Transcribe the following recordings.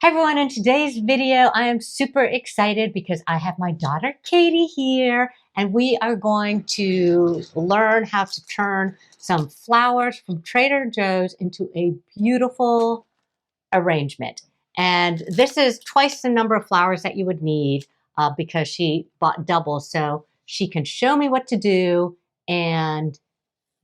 Hi everyone, in today's video, I am super excited because I have my daughter Katie here and we are going to learn how to turn some flowers from Trader Joe's into a beautiful arrangement. And this is twice the number of flowers that you would need because she bought double, so she can show me what to do and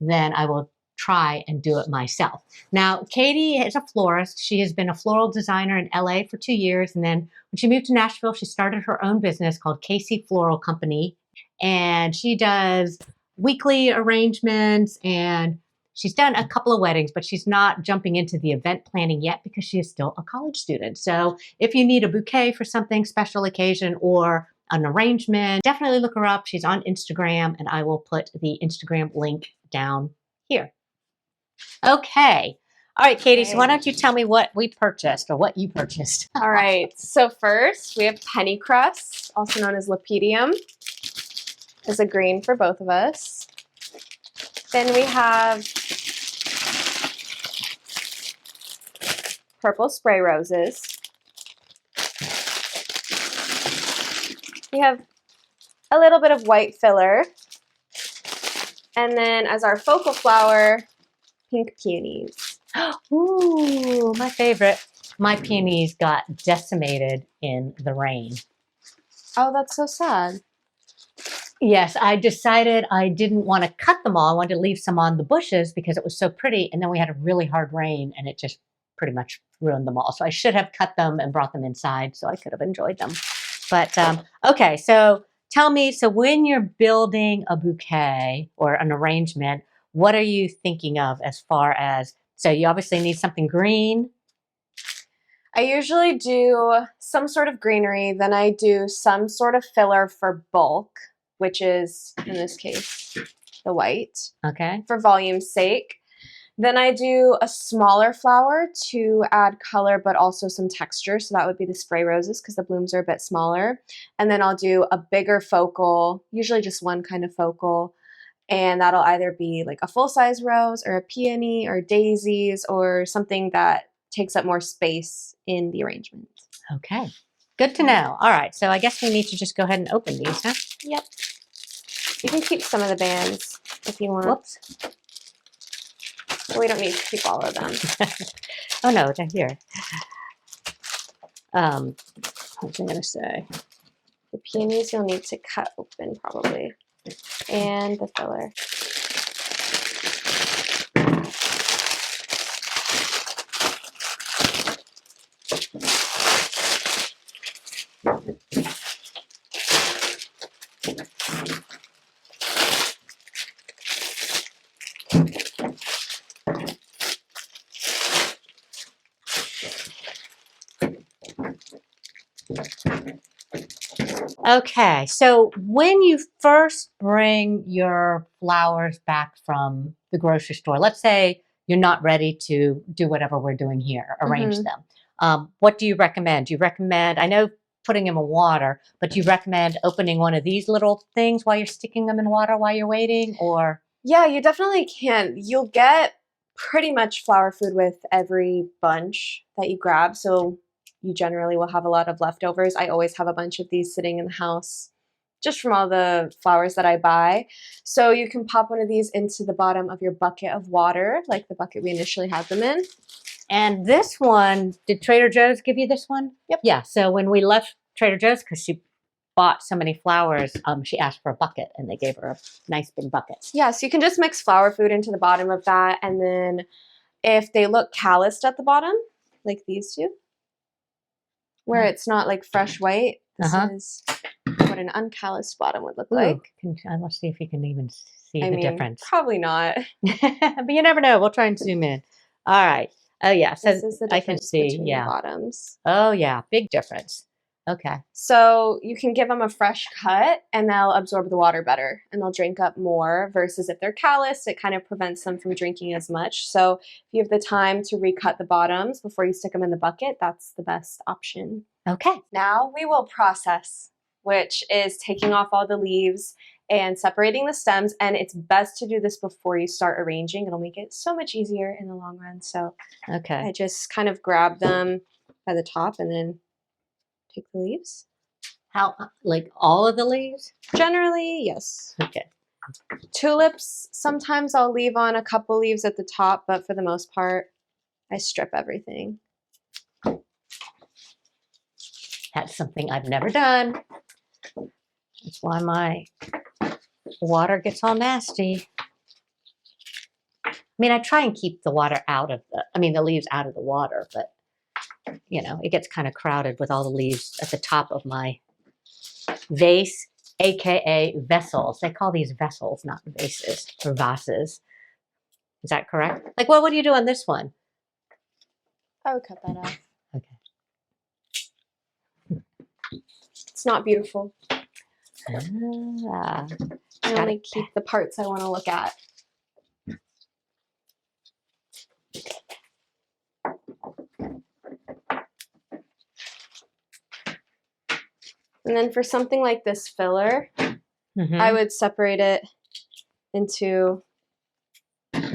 then I will try and do it myself. Now, Katie is a florist. She has been a floral designer in LA for 2 years. And then when she moved to Nashville, she started her own business called Casey Floral Company. And she does weekly arrangements and she's done a couple of weddings, but she's not jumping into the event planning yet because she is still a college student. So if you need a bouquet for something special occasion or an arrangement, definitely look her up. She's on Instagram and I will put the Instagram link down here. Okay. All right, Katie, so why don't you tell me what we purchased or what you purchased? All right. So first we have pennycress, also known as lepidum. There's a green for both of us. Then we have purple spray roses. We have a little bit of white filler. And then as our focal flower, pink peonies. Ooh, my favorite. My peonies got decimated in the rain. Oh, that's so sad. Yes, I decided I didn't want to cut them all. I wanted to leave some on the bushes because it was so pretty. And then we had a really hard rain and it just pretty much ruined them all. So I should have cut them and brought them inside so I could have enjoyed them. But okay, so tell me, so when you're building a bouquet or an arrangement, what are you thinking of as far as, so you obviously need something green. I usually do some sort of greenery, then I do some sort of filler for bulk, which is, in this case, the white, Okay. for volume's sake. Then I do a smaller flower to add color, but also some texture. So that would be the spray roses because the blooms are a bit smaller. And then I'll do a bigger focal, usually just one kind of focal. And that'll either be like a full-size rose or a peony or daisies or something that takes up more space in the arrangement. Okay. Good to know. All right. So I guess we need to just go ahead and open these, huh? Yep. You can keep some of the bands if you want. Whoops. We don't need to keep all of them. Oh no, they're here. What was I going to say? The peonies you'll need to cut open probably. And the filler. Okay, so when you first bring your flowers back from the grocery store, let's say you're not ready to do whatever we're doing here, arrange them. What do you recommend? Do you recommend, I know putting them in water, but do you recommend opening one of these little things while you're sticking them in water while you're waiting, or? Yeah, you definitely can. You'll get pretty much flower food with every bunch that you grab, so you generally will have a lot of leftovers. I always have a bunch of these sitting in the house just from all the flowers that I buy. So you can pop one of these into the bottom of your bucket of water, like the bucket we initially had them in. And this one, did Trader Joe's give you this one? Yep. Yeah, so when we left Trader Joe's, because she bought so many flowers, she asked for a bucket and they gave her a nice big bucket. Yeah, so you can just mix flower food into the bottom of that. And then if they look calloused at the bottom, like these two, where it's not like fresh white, this is what an uncalloused bottom would look like. Let's see if you can even see the difference. Probably not. But you never know. We'll try and zoom in. All right. Oh, yeah. So this is the I can see, between the bottoms. Oh, yeah. Big difference. Okay. So you can give them a fresh cut and they'll absorb the water better and they'll drink up more versus if they're calloused, it kind of prevents them from drinking as much. So if you have the time to recut the bottoms before you stick them in the bucket, that's the best option. Okay. Now we will process, which is taking off all the leaves and separating the stems. And it's best to do this before you start arranging. It'll make it so much easier in the long run. So okay. I just kind of grab them by the top and then take the leaves. How, like all of the leaves? Generally, yes. Okay. Tulips, sometimes I'll leave on a couple leaves at the top, but for the most part, I strip everything. That's something I've never done. That's why my water gets all nasty. I mean, I try and keep the water out of the leaves out of the water, but you know, it gets kind of crowded with all the leaves at the top of my vase, aka vessels. They call these vessels, not vases or vases. Is that correct? Like, what would you do on this one? I would cut that off. Okay. It's not beautiful. Ah, I only keep the parts I want to look at. And then for something like this filler, I would separate it into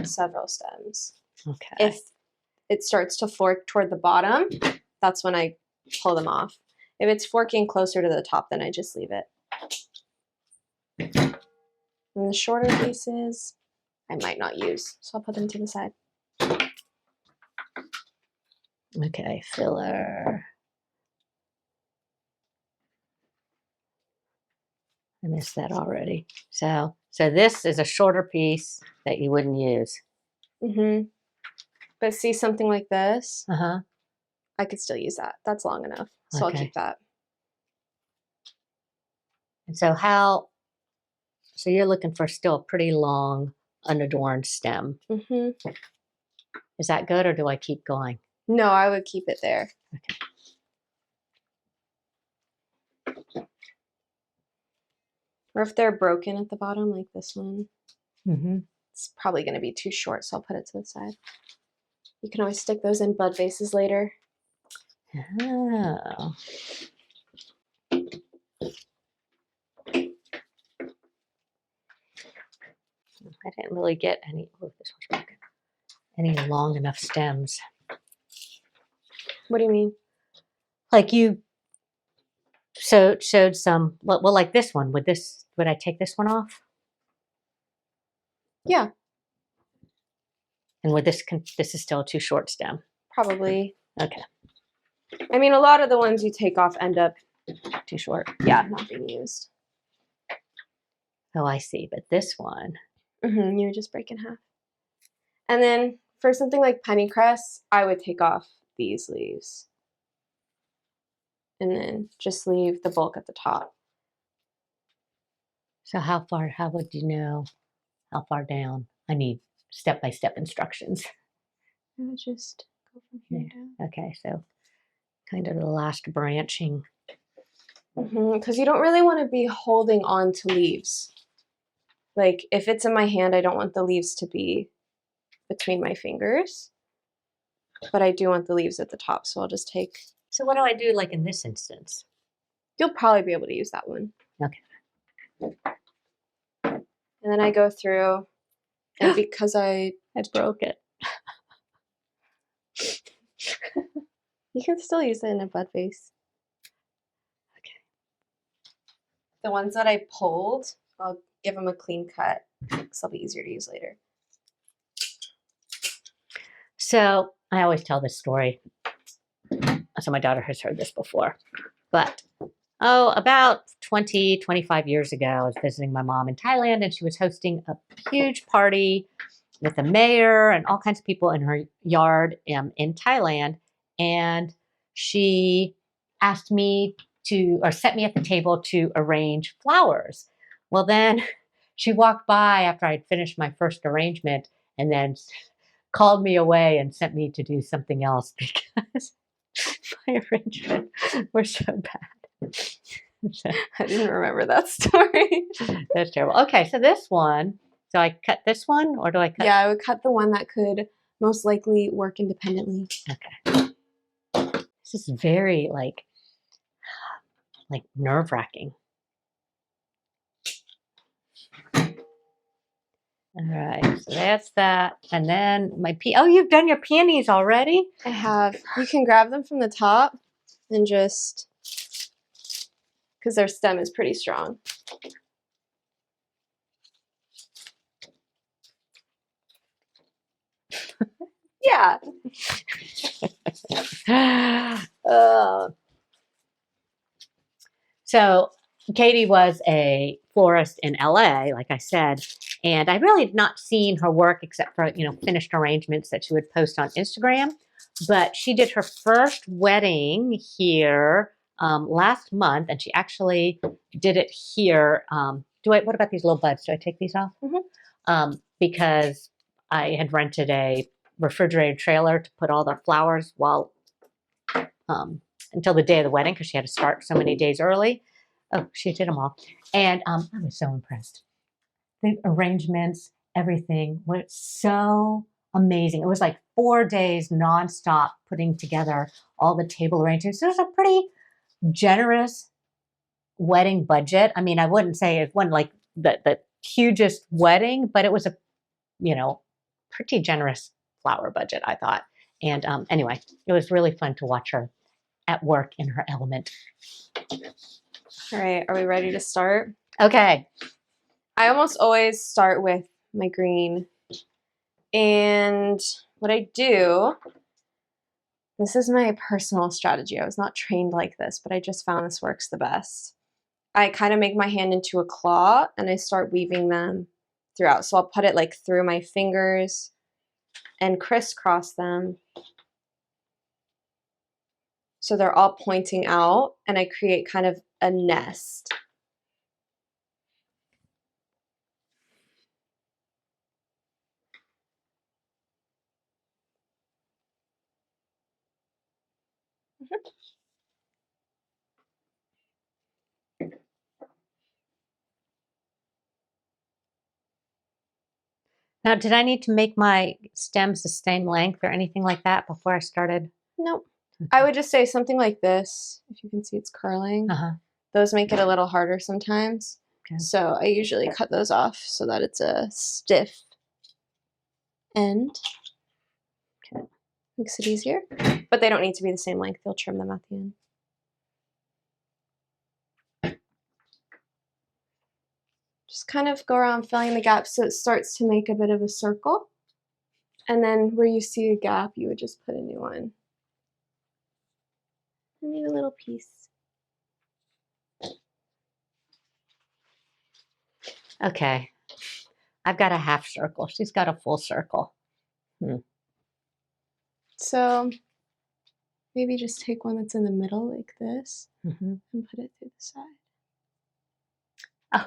several stems. Okay. If it starts to fork toward the bottom, that's when I pull them off. If it's forking closer to the top, then I just leave it. And the shorter pieces, I might not use, so I'll put them to the side. Okay, filler. I missed that already. So this is a shorter piece that you wouldn't use. But see something like this? Uh-huh. I could still use that. That's long enough. So Okay. I'll keep that. And so so you're looking for still a pretty long, unadorned stem. Is that good, or do I keep going? No, I would keep it there. Okay. Or if they're broken at the bottom, like this one, it's probably going to be too short, so I'll put it to the side. You can always stick those in bud vases later. Oh. I didn't really get any. Oh, this one's broken. Any long enough stems. What do you mean? Like you showed some. Well, like this one. Would I take this one off? Yeah. And would this is still a too short stem? Probably. Okay. I mean, a lot of the ones you take off end up too short. Yeah, not being used. Oh, I see. But this one. You would just break in half. And then for something like pennycress, I would take off these leaves. And then just leave the bulk at the top. So how would you know how far down? I need step-by-step instructions. I would just go from here down. Okay, so kind of the last branching. Because you don't really want to be holding on to leaves. Like, if it's in my hand, I don't want the leaves to be between my fingers. But I do want the leaves at the top, so I'll just take... So what do I do, like in this instance? You'll probably be able to use that one. Okay. And then I go through, and because I broke it. You can still use it in a bud vase. Okay. The ones that I pulled, I'll give them a clean cut, because they'll be easier to use later. So I always tell this story. So my daughter has heard this before. But, about 20, 25 years ago, I was visiting my mom in Thailand, and she was hosting a huge party with the mayor and all kinds of people in her yard in Thailand. And she asked me or set me at the table to arrange flowers. Well, then she walked by after I'd finished my first arrangement and then called me away and sent me to do something else because my arrangements were so bad. I didn't remember that story. That's terrible. Okay, so this one, so I cut this one, or do I cut? Yeah, I would cut the one that could most likely work independently. Okay. This is very, like nerve-wracking. All right, so that's that. And then oh, you've done your peonies already? I have. You can grab them from the top and just, because their stem is pretty strong. Yeah. So Katie was a florist in LA, like I said, and I really had not seen her work except for, finished arrangements that she would post on Instagram. But she did her first wedding here last month, and she actually did it here. What about these little buds? Do I take these off? Because I had rented a refrigerated trailer to put all the flowers until the day of the wedding because she had to start so many days early. Oh, she did them all. And I was so impressed. The arrangements, everything was so amazing. It was like 4 days nonstop putting together all the table arrangements. It was a pretty generous wedding budget. I mean, I wouldn't say it wasn't like the hugest wedding, but it was a, pretty generous flower budget, I thought. And anyway, it was really fun to watch her at work in her element. All right, are we ready to start? Okay. I almost always start with my green. And what I do, this is my personal strategy. I was not trained like this, but I just found this works the best. I kind of make my hand into a claw and I start weaving them throughout. So I'll put it like through my fingers and crisscross them. So they're all pointing out and I create kind of a nest. Now, did I need to make my stems the same length or anything like that before I started? Nope. I would just say something like this. If you can see it's curling. Those make it a little harder sometimes. Okay. So I usually cut those off so that it's a stiff end. Okay. Makes it easier. But they don't need to be the same length. You'll trim them at the end. Just kind of go around filling the gaps so it starts to make a bit of a circle. And then where you see a gap, you would just put a new one. I need a little piece. Okay. I've got a half circle. She's got a full circle. So maybe just take one that's in the middle like this and put it through the side. Oh,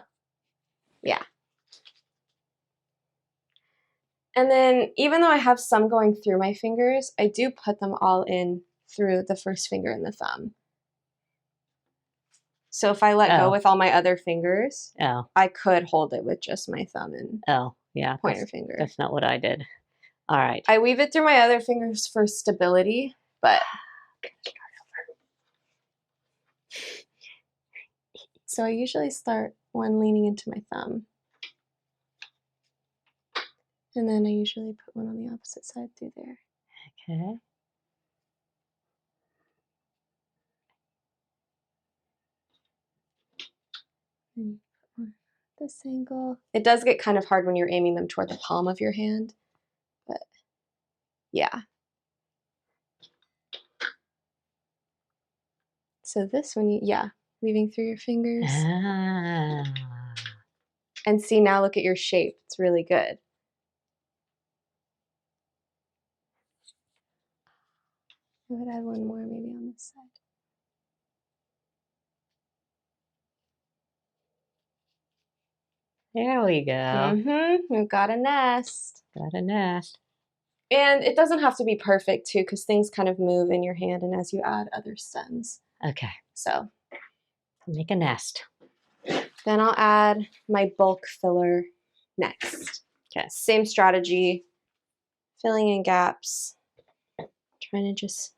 yeah. And then even though I have some going through my fingers, I do put them all in through the first finger and the thumb. So if I let go with all my other fingers, I could hold it with just my thumb and pointer finger. That's not what I did. All right. I weave it through my other fingers for stability, but so I usually start one leaning into my thumb. And then I usually put one on the opposite side through there. Okay. And put one at this angle. It does get kind of hard when you're aiming them toward the palm of your hand, but yeah. So this one, weaving through your fingers. And see, now look at your shape. It's really good. I would add one more maybe on this side. There we go. We've got a nest. Got a nest. And it doesn't have to be perfect too, because things kind of move in your hand and as you add other stems. Okay. So make a nest. Then I'll add my bulk filler next. Okay, same strategy, filling in gaps, trying to just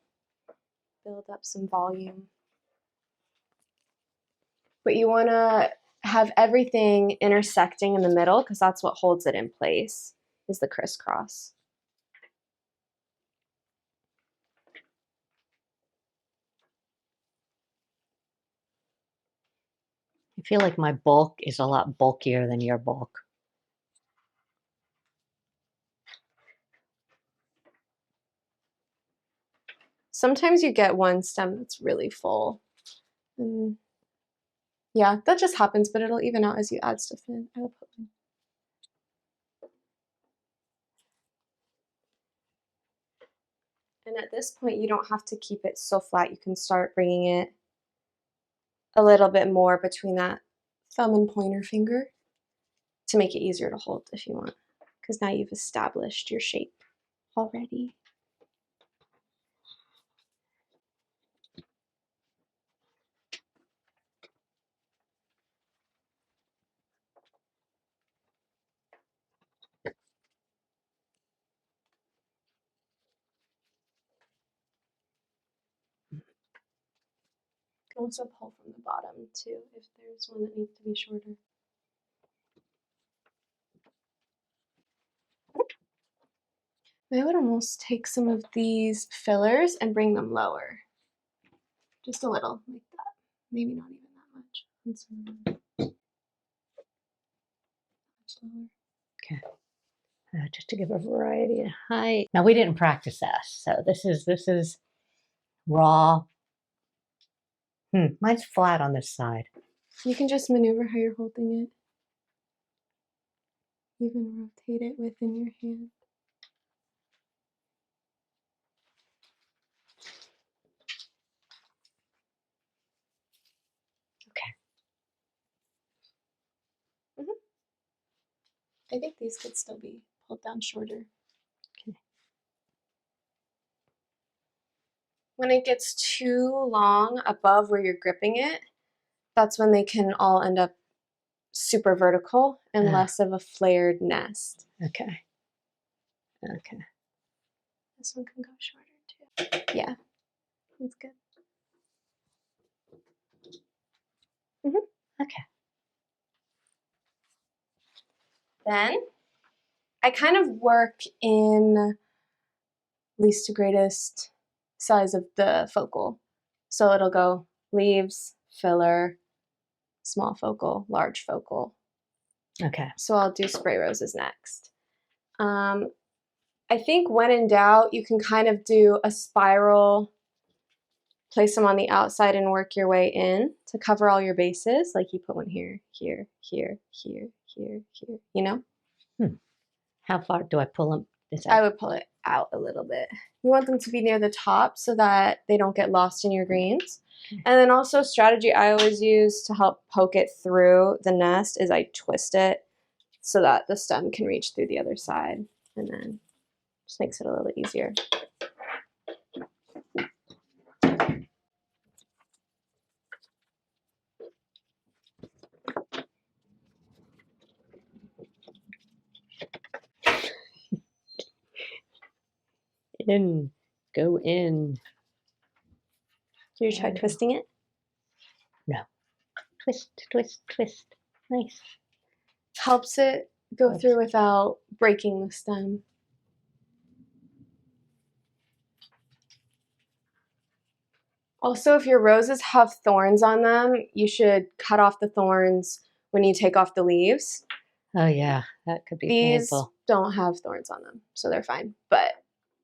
build up some volume. But you want to have everything intersecting in the middle because that's what holds it in place, is the crisscross. I feel like my bulk is a lot bulkier than your bulk. Sometimes you get one stem that's really full. And yeah, that just happens, but it'll even out as you add stuff in. I will put one. And at this point, you don't have to keep it so flat. You can start bringing it a little bit more between that thumb and pointer finger to make it easier to hold if you want, because now you've established your shape already. You can also pull from the bottom too if there's one that needs to be shorter. I would almost take some of these fillers and bring them lower. Just a little, like that. Maybe not even that much. And some much lower. Okay. Just to give a variety of height. Now we didn't practice this, so this is raw. Mine's flat on this side. You can just maneuver how you're holding it. Even rotate it within your hand. I think these could still be pulled down shorter. Okay. When it gets too long above where you're gripping it, that's when they can all end up super vertical and less of a flared nest. Okay. Okay. This one can go shorter too. Yeah, that's good. Okay. Then I kind of work in least to greatest size of the focal. So it'll go leaves, filler, small focal, large focal. Okay. So I'll do spray roses next. I think when in doubt, you can kind of do a spiral, place them on the outside and work your way in to cover all your bases. Like you put one here, here, here, here, here, here, you know? How far do I pull them? I would pull it out a little bit. You want them to be near the top so that they don't get lost in your greens. And then also strategy I always use to help poke it through the nest is I twist it so that the stem can reach through the other side, and then just makes it a little easier. In. Go in. Do you try twisting it? No. Twist, twist, twist. Nice. Helps it go through without breaking the stem. Also, if your roses have thorns on them, you should cut off the thorns when you take off the leaves. Oh yeah, that could be These painful. don't have thorns on them, so they're fine. But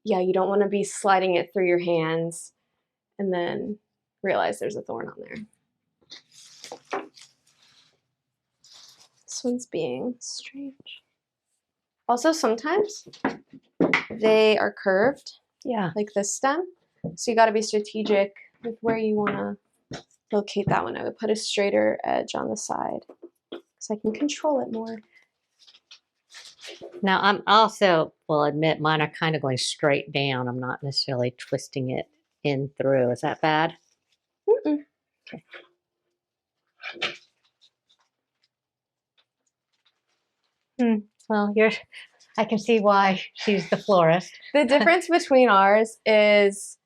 yeah, you don't want to be sliding it through your hands and then realize there's a thorn on there. This one's being strange. Also, sometimes they are curved. Yeah. Like this stem. So you got to be strategic with where you want to locate that one. I would put a straighter edge on the side so I can control it more. Now I'm also will admit mine are kind of going straight down. I'm not necessarily twisting it in through. Is that bad? Mm-mm. Okay. Well, I can see why she's the florist. The difference between ours is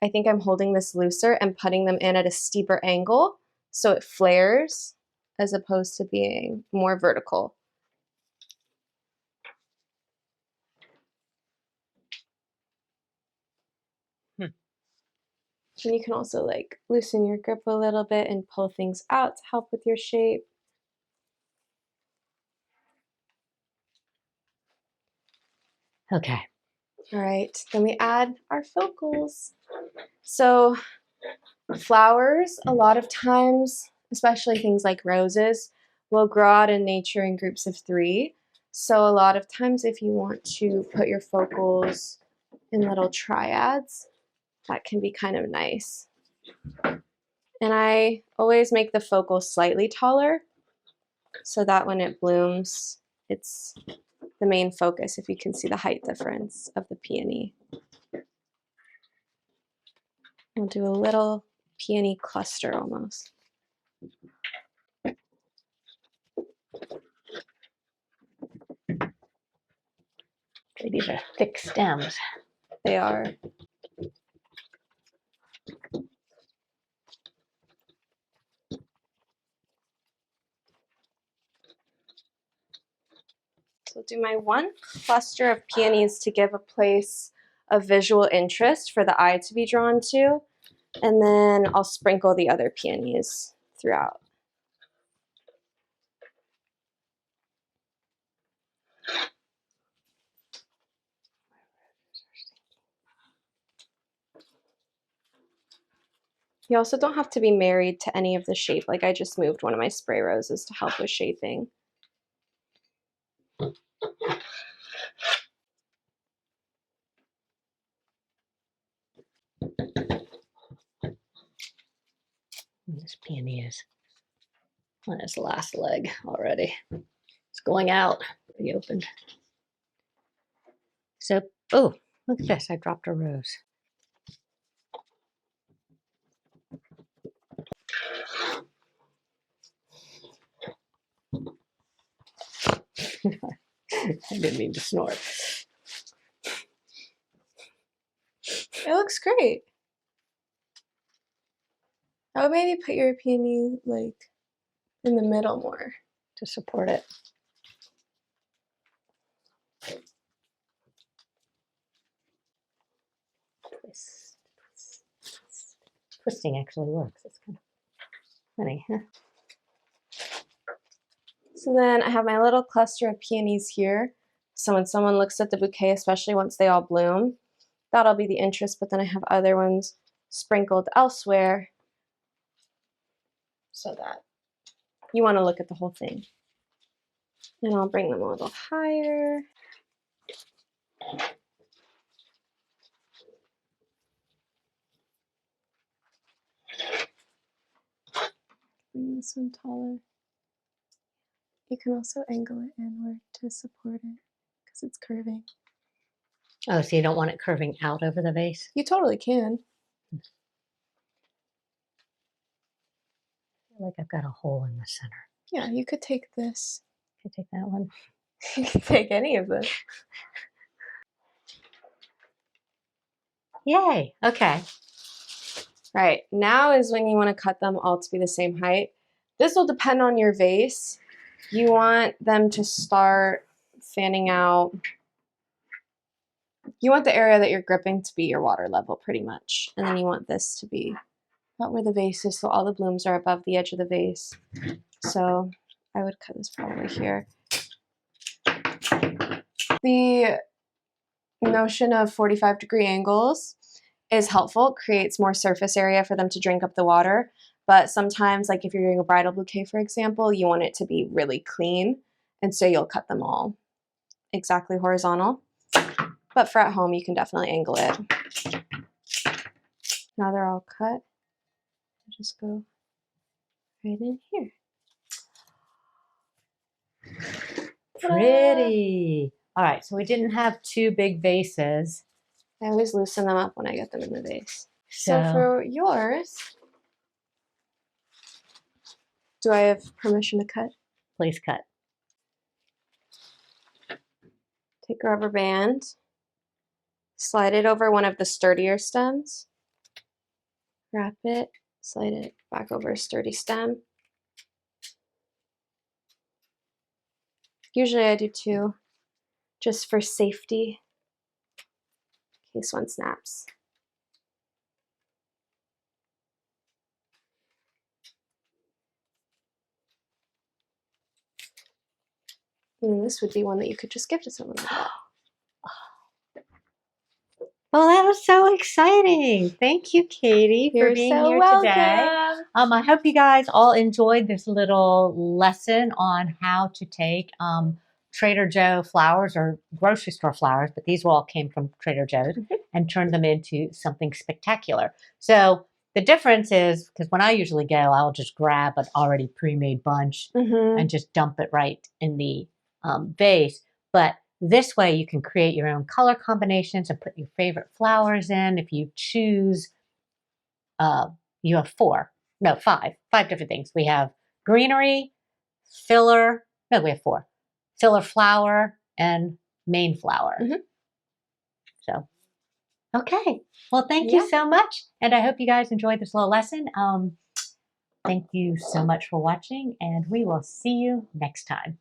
I think I'm holding this looser and putting them in at a steeper angle so it flares as opposed to being more vertical. And you can also like loosen your grip a little bit and pull things out to help with your shape. Okay. All right, then we add our focals. So flowers, a lot of times, especially things like roses, will grow out in nature in groups of 3. So a lot of times if you want to put your focals in little triads, that can be kind of nice. And I always make the focal slightly taller so that when it blooms, it's the main focus, if you can see the height difference of the peony. We'll do a little peony cluster almost. These are thick stems. They are. So I'll do my one cluster of peonies to give a place of visual interest for the eye to be drawn to, and then I'll sprinkle the other peonies throughout. You also don't have to be married to any of the shape. Like I just moved one of my spray roses to help with shaping. This peony is on its last leg already. It's going out. Be opened. So, oh, look at this. I dropped a rose. I didn't mean to snort. It looks great. I would maybe put your peony like in the middle more To support it. Twist, twist, twist. Twisting actually works. It's kind of funny, huh? So then I have my little cluster of peonies here. So when someone looks at the bouquet, especially once they all bloom, that'll be the interest, but then I have other ones sprinkled elsewhere so that you want to look at the whole thing. And I'll bring them a little higher. Bring this one taller. You can also angle it inward to support it because it's curving. Oh, so you don't want it curving out over the vase? You totally can. I feel like I've got a hole in the center. Yeah, you could take this. Can I take that one? You can take any of them. Yay. Okay. Right, now is when you want to cut them all to be the same height. This will depend on your vase. You want them to start fanning out. You want the area that you're gripping to be your water level pretty much. And then you want this to be about where the vase is, so all the blooms are above the edge of the vase. So I would cut this probably here. The notion of 45-degree angles is helpful. It creates more surface area for them to drink up the water. But sometimes, like if you're doing a bridal bouquet, for example, you want it to be really clean. And so you'll cut them all exactly horizontal. But for at home, you can definitely angle it. Now they're all cut. I'll just go right in here. Pretty. All right, so we didn't have 2 big vases. I always loosen them up when I get them in the vase. So So for yours, do I have permission to cut? please cut. Take a rubber band, slide it over one of the sturdier stems, wrap it, slide it back over a sturdy stem, Usually I do 2, just for safety, in case one snaps. And this would be one that you could just give to someone like that. Well, that was so exciting. Thank you, Katie, for You're being so here welcome. today. I hope you guys all enjoyed this little lesson on how to take Trader Joe flowers or grocery store flowers, but these all came from Trader Joe's, and turn them into something spectacular. So the difference is, because when I usually go, I'll just grab an already pre-made bunch and just dump it right in the vase. But this way you can create your own color combinations and put your favorite flowers in. If you choose, you have 5 different things. We have greenery, filler, no, we have 4. Filler flower and main flower. So, okay. Well, thank you so much. And I hope you guys enjoyed this little lesson. Thank you so much for watching, and we will see you next time.